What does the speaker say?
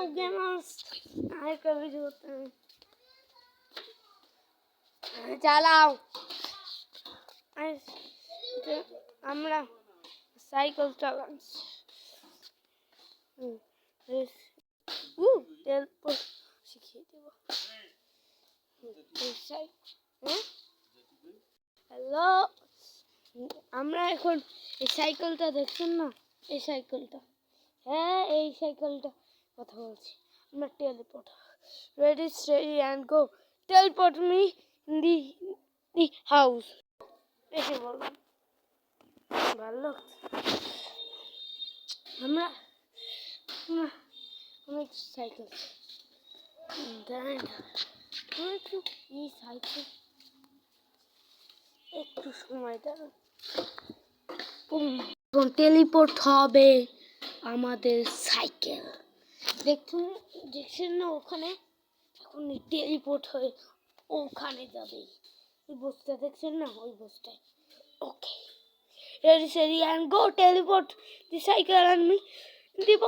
gamers आए कभी जो होते हैं চালাও আমরা সাইকেল চালাচ্ছি তেল শিখিয়ে দেব হ্যালো আমরা এখন এই সাইকেলটা দেখছেন না এই সাইকেলটা হ্যাঁ এই সাইকেলটা কথা বলছি আমরা teleport ready steady and go teleport me in the house এসে বললাম ভালো আমরা অনেক সাইকেল একটু এই সাইকেল একটু সময় দাঁড়ান টেলিপোর্ট হবে আমাদের সাইকেল দেখছেন না ওখানে এখন টেলিপোর্ট হয়ে ওখানে যাবে ওই বসটা দেখছেন না ওই বসটায় okay ready steady and go teleport দি সাইকেল অ্যান্ড মি দিব